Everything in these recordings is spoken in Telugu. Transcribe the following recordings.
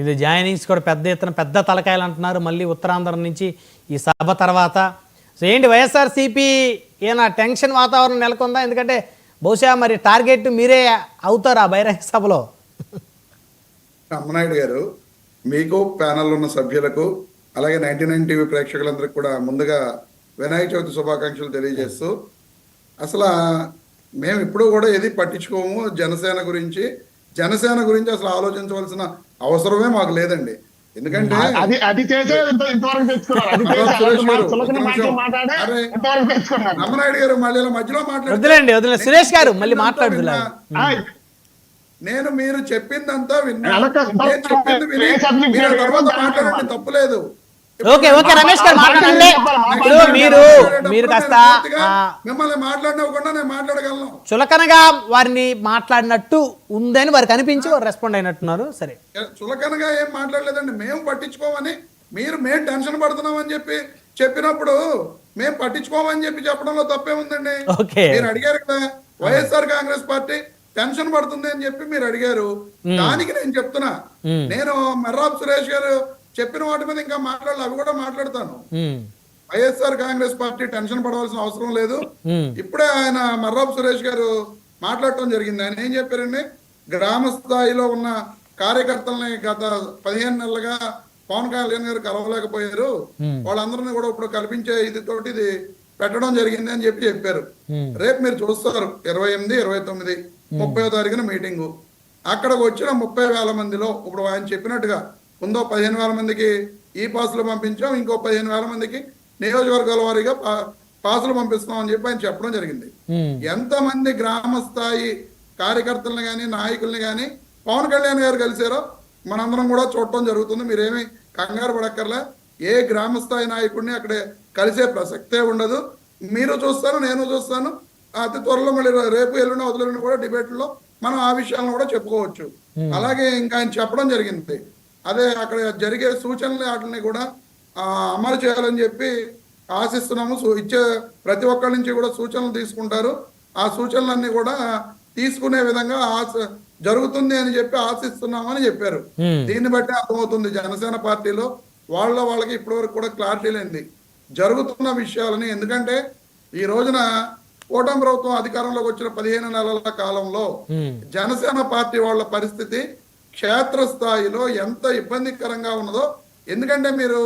ఇది జాయినింగ్స్ కూడా పెద్ద ఎత్తున పెద్ద తలకాయలు అంటున్నారు మళ్ళీ ఉత్తరాంధ్ర నుంచి ఈ సభ తర్వాత. సో ఏంటి వైఎస్ఆర్సీపీ ఏనా టెన్షన్ వాతావరణం నెలకొందా? ఎందుకంటే బహుశా మరి టార్గెట్ మీరే అవుతారు ఆ బహిరంగ సభలో. అమ్మనాయుడు గారు, మీకు ప్యానల్ ఉన్న సభ్యులకు అలాగే 99 టీవీ ప్రేక్షకులందరికీ కూడా ముందుగా వినాయక చవితి శుభాకాంక్షలు తెలియజేస్తూ, అసలు మేము ఇప్పుడు కూడా ఏది పట్టించుకోము. జనసేన గురించి అసలు ఆలోచించవలసిన అవసరమే మాకు లేదండి. ఎందుకంటే అమ్మనాయుడు గారు మళ్ళీ మధ్యలో మాట్లాడుతున్నారు. సురేష్ గారు మళ్ళీ మాట్లాడుతున్నారు. నేను మీరు చెప్పిందంతా విన్నాను, చెప్పింది విని తర్వాత మాట్లాడండి, తప్పులేదు. ఓకే ఓకే రమేష్ గారు మాట్లాడండి. మీరు కాస్త మిమ్మల్ని మాట్లాడకుండా నేను మాట్లాడగలను. చులకనగా వారిని మాట్లాడినట్టు ఉందని వారికి అనిపించి వారు రెస్పాండ్ అయినట్టున్నారు. సరే, చులకనగా ఏం మాట్లాడలేదండి. మేము పట్టించుకోమని మేము టెన్షన్ పడుతున్నామని చెప్పినప్పుడు మేము పట్టించుకోమని చెప్పడంలో తప్పే ఉందండి. మీరు అడిగారు కదా, వైఎస్ఆర్ కాంగ్రెస్ పార్టీ టెన్షన్ పడుతుంది అని చెప్పి మీరు అడిగారు. దానికి నేను చెప్తున్నా, నేను మర్రాబ్ సురేష్ గారు చెప్పిన వాటి మీద ఇంకా మాట్లాడాలి, అవి కూడా మాట్లాడతాను. వైఎస్ఆర్ కాంగ్రెస్ పార్టీ టెన్షన్ పడవలసిన అవసరం లేదు. ఇప్పుడే ఆయన మర్రాబ్ సురేష్ గారు మాట్లాడటం జరిగింది. ఆయన ఏం చెప్పారండి, గ్రామ స్థాయిలో ఉన్న కార్యకర్తల్ని గత 15 నెలలుగా పవన్ కళ్యాణ్ గారు కలవలేకపోయారు, వాళ్ళందరినీ కూడా ఇప్పుడు కల్పించే ఇది పెట్టడం జరిగింది అని చెప్పారు. రేపు మీరు చూస్తారు 28, 29, 30వ తారీఖున మీటింగు. అక్కడికి వచ్చిన 30,000 మందిలో ఇప్పుడు ఆయన చెప్పినట్టుగా ముందో 15,000 మందికి ఈ పాసులు పంపించాం, ఇంకో 15,000 మందికి నియోజకవర్గాల వారీగా పాసులు పంపిస్తున్నాం అని చెప్పి ఆయన చెప్పడం జరిగింది. ఎంతమంది గ్రామ స్థాయి కార్యకర్తలను కానీ నాయకుల్ని కానీ పవన్ కళ్యాణ్ గారు కలిసారో మనందరం కూడా చూడటం జరుగుతుంది. మీరేమి కంగారు పడక్కర్లే. ఏ గ్రామ స్థాయి నాయకుడిని అక్కడ కలిసే ప్రసక్తే ఉండదు. మీరు చూస్తాను, నేను చూస్తాను. అతి త్వరలో మళ్ళీ రేపు ఎల్లుండి అవతలని కూడా డిబేట్లో మనం ఆ విషయాలను కూడా చెప్పుకోవచ్చు. అలాగే ఇంకా ఆయన చెప్పడం జరిగింది, అదే అక్కడ జరిగే సూచనలు వాటిని కూడా అమలు చేయాలని చెప్పి ఆశిస్తున్నాము. ఇచ్చే ప్రతి ఒక్కరి నుంచి కూడా సూచనలు తీసుకుంటారు. ఆ సూచనలన్నీ కూడా తీసుకునే విధంగా జరుగుతుంది అని చెప్పి ఆశిస్తున్నామని చెప్పారు. దీన్ని బట్టి అర్థమవుతుంది జనసేన పార్టీలో వాళ్ళకి ఇప్పటి వరకు కూడా క్లారిటీ లేనిది జరుగుతున్న విషయాలని. ఎందుకంటే ఈ రోజున కూటమి ప్రభుత్వం అధికారంలోకి వచ్చిన 15 నెలల కాలంలో జనసేన పార్టీ వాళ్ళ పరిస్థితి క్షేత్రస్థాయిలో ఎంత ఇబ్బందికరంగా ఉన్నదో, ఎందుకంటే మీరు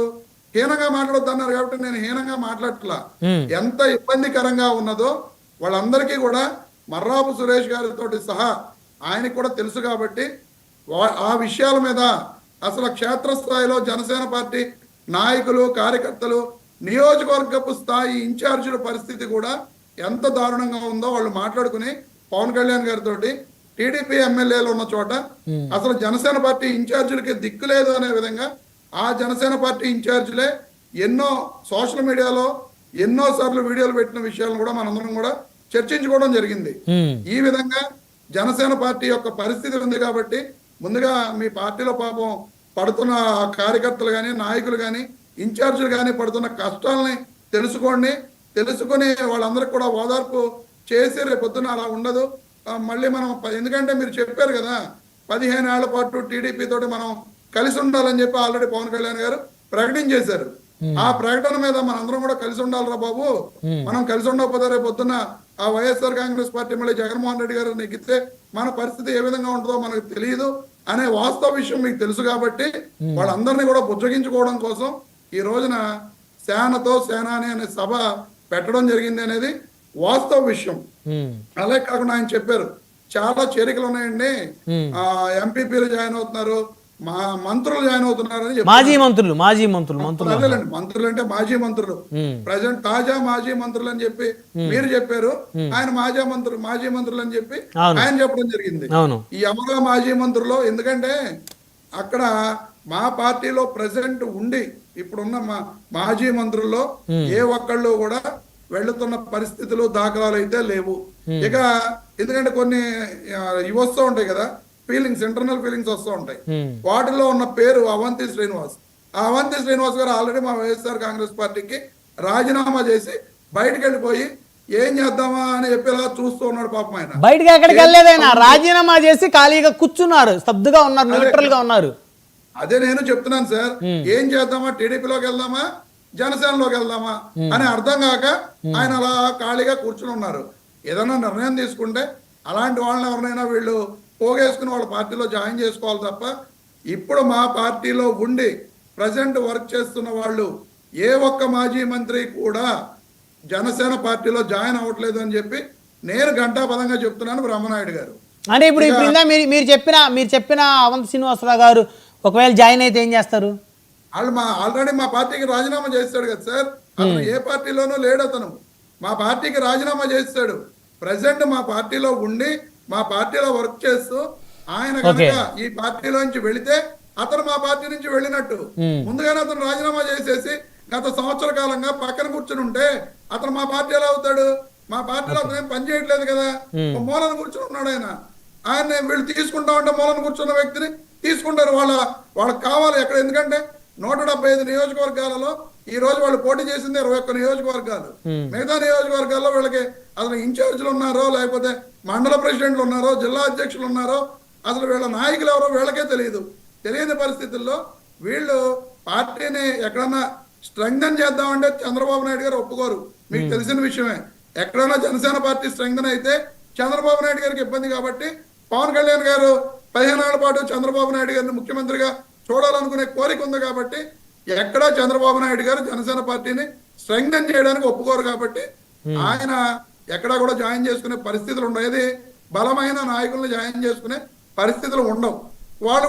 హీనంగా మాట్లాడొద్దు అన్నారు కాబట్టి నేను హీనంగా మాట్లాడట్లా, ఎంత ఇబ్బందికరంగా ఉన్నదో వాళ్ళందరికీ కూడా మర్రాబు సురేష్ గారితో సహా ఆయనకు కూడా తెలుసు. కాబట్టి ఆ విషయాల మీద అసలు క్షేత్రస్థాయిలో జనసేన పార్టీ నాయకులు కార్యకర్తలు నియోజకవర్గపు స్థాయి ఇన్ఛార్జీల పరిస్థితి కూడా ఎంత దారుణంగా ఉందో వాళ్ళు మాట్లాడుకుని పవన్ కళ్యాణ్ గారితో టీడీపీ ఎమ్మెల్యేలు ఉన్న చోట అసలు జనసేన పార్టీ ఇన్ఛార్జీలకి దిక్కు లేదు అనే విధంగా ఆ జనసేన పార్టీ ఇన్ఛార్జీలే ఎన్నో సోషల్ మీడియాలో ఎన్నో సార్లు వీడియోలు పెట్టిన విషయాలను కూడా మనందరం కూడా చర్చించుకోవడం జరిగింది. ఈ విధంగా జనసేన పార్టీ యొక్క పరిస్థితి ఉంది. కాబట్టి ముందుగా మీ పార్టీలో పాపం పడుతున్న కార్యకర్తలు కానీ నాయకులు కానీ ఇన్ఛార్జీలు కానీ పడుతున్న కష్టాలని తెలుసుకొని వాళ్ళందరికీ కూడా ఓదార్పు చేసి రేపొద్దున అలా ఉండదు మళ్ళీ మనం. ఎందుకంటే మీరు చెప్పారు కదా 15 ఏళ్ల పాటు టీడీపీ తోటి మనం కలిసి ఉండాలని చెప్పి ఆల్రెడీ పవన్ కళ్యాణ్ గారు ప్రకటించేశారు. ఆ ప్రకటన మీద మనందరం కూడా కలిసి ఉండాలిరా బాబు, మనం కలిసి ఉండకపోతే రేపొద్దున ఆ వైఎస్ఆర్ కాంగ్రెస్ పార్టీ మళ్ళీ జగన్మోహన్ రెడ్డి గారు నెగ్గితే మన పరిస్థితి ఏ విధంగా ఉంటుందో మనకు తెలియదు అనే వాస్తవ విషయం మీకు తెలుసు. కాబట్టి వాళ్ళందరినీ కూడా బుజ్జగించుకోవడం కోసం ఈ రోజున సేనాని అనే సభ పెట్టడం జరిగింది అనేది వాస్తవ విషయం. అలాగే కాకుండా ఆయన చెప్పారు చాలా చేరికలు ఉన్నాయండి, ఎంపీపీలు జాయిన్ అవుతున్నారు, మంత్రులు జాయిన్ అవుతున్నారు అని చెప్పారు. మంత్రులు అంటే మాజీ మంత్రులు, ప్రజెంట్ తాజా మాజీ మంత్రులు అని చెప్పి మీరు చెప్పారు. ఆయన మాజీ మంత్రులు అని చెప్పి ఆయన చెప్పడం జరిగింది. ఈ అమరా మాజీ మంత్రులు, ఎందుకంటే అక్కడ మా పార్టీలో ప్రెసిడెంట్ ఉండి ఇప్పుడున్న మాజీ మంత్రుల్లో ఏ ఒక్కళ్ళు కూడా వెళ్తున్న పరిస్థితులు దాఖలాలు అయితే లేవు. ఇక ఎందుకంటే కొన్ని ఇవి వస్తూ ఉంటాయి కదా, ఫీలింగ్స్, ఇంటర్నల్ ఫీలింగ్స్ వస్తూ ఉంటాయి. వాటిలో ఉన్న పేరు అవంతి శ్రీనివాస్. ఆ అవంతి శ్రీనివాస్ గారు ఆల్రెడీ మా వైఎస్ఆర్ కాంగ్రెస్ పార్టీకి రాజీనామా చేసి బయటకు వెళ్ళిపోయి ఏం చేద్దామా అని చెప్పేలా చూస్తూ ఉన్నాడు. పాపం ఆయన బయటకి ఎక్కడికి వెళ్ళలేదైనా రాజీనామా చేసి ఖాళీగా కూర్చున్నారు, స్తబ్దుగా ఉన్నారు, న్యూట్రల్ గా ఉన్నారు. అదే నేను చెప్తున్నాను సార్, ఏం చేద్దామా, టీడీపీలోకి వెళ్దామా జనసేనలోకి వెళ్దామా అని అర్థం కాక ఆయన అలా ఖాళీగా కూర్చుని ఉన్నారు. ఏదైనా నిర్ణయం తీసుకుంటే అలాంటి వాళ్ళని ఎవరినైనా వీళ్ళు పోగేసుకుని వాళ్ళ పార్టీలో జాయిన్ చేసుకోవాలి తప్ప, ఇప్పుడు మా పార్టీలో ఉండి ప్రజెంట్ వర్క్ చేస్తున్న వాళ్ళు ఏ ఒక్క మాజీ మంత్రి కూడా జనసేన పార్టీలో జాయిన్ అవ్వట్లేదు అని చెప్పి నేను ఘంటాపదంగా చెప్తున్నాను బ్రహ్మనాయుడు గారు. అంటే ఇప్పుడు మీరు చెప్పిన అవంతి శ్రీనివాసరావు గారు ఒకవేళ జాయిన్ అయితే ఏం చేస్తారు? వాళ్ళు ఆల్రెడీ మా పార్టీకి రాజీనామా చేస్తాడు కదా సార్. అతను ఏ పార్టీలోనూ లేడు, అతను మా పార్టీకి రాజీనామా చేస్తాడు. ప్రెసెంట్ మా పార్టీలో ఉండి మా పార్టీలో వర్క్ చేస్తూ ఆయన కనుక ఈ పార్టీలోంచి వెళితే అతను మా పార్టీ నుంచి వెళ్ళినట్టు. ముందుగానే అతను రాజీనామా చేసేసి గత సంవత్సర కాలంగా పక్కన కూర్చుని ఉంటే అతను మా పార్టీ ఎలా అవుతాడు? మా పార్టీలో అతను ఏం పని చేయట్లేదు కదా, మూలను కూర్చుని ఉన్నాడు ఆయన వీళ్ళు తీసుకుంటామంటే మూలను కూర్చున్న వ్యక్తిని తీసుకుంటారు. వాళ్ళకి కావాలి ఎక్కడ, ఎందుకంటే 175 నియోజకవర్గాలలో ఈ రోజు వాళ్ళు పోటీ చేసింది 21 నియోజకవర్గాలు. మిగతా నియోజకవర్గాల్లో వీళ్ళకి అసలు ఇన్ఛార్జీలు ఉన్నారో, లేకపోతే మండల ప్రెసిడెంట్లు ఉన్నారో, జిల్లా అధ్యక్షులు ఉన్నారో, అసలు వీళ్ళ నాయకులు ఎవరో వీళ్ళకే తెలియని పరిస్థితుల్లో వీళ్ళు పార్టీని ఎక్కడన్నా స్ట్రెంగ్థన్ చేద్దామంటే చంద్రబాబు నాయుడు గారు ఒప్పుకోరు. మీకు తెలిసిన విషయమే. ఎక్కడైనా జనసేన పార్టీ స్ట్రెంగ్థన్ అయితే చంద్రబాబు నాయుడు గారికి ఇబ్బంది కాబట్టి పవన్ కళ్యాణ్ గారు 15 ఏళ్ల పాటు చంద్రబాబు నాయుడు గారిని ముఖ్యమంత్రిగా చూడాలనుకునే కోరిక ఉంది కాబట్టి ఎక్కడా చంద్రబాబు నాయుడు గారు జనసేన పార్టీని స్ట్రెంగ్థన్ చేయడానికి ఒప్పుకోరు కాబట్టి ఆయన ఎక్కడా కూడా జాయిన్ చేసుకునే పరిస్థితులు ఉండవు. బలమైన నాయకులను జాయిన్ చేసుకునే పరిస్థితులు ఉండవు. వాళ్ళు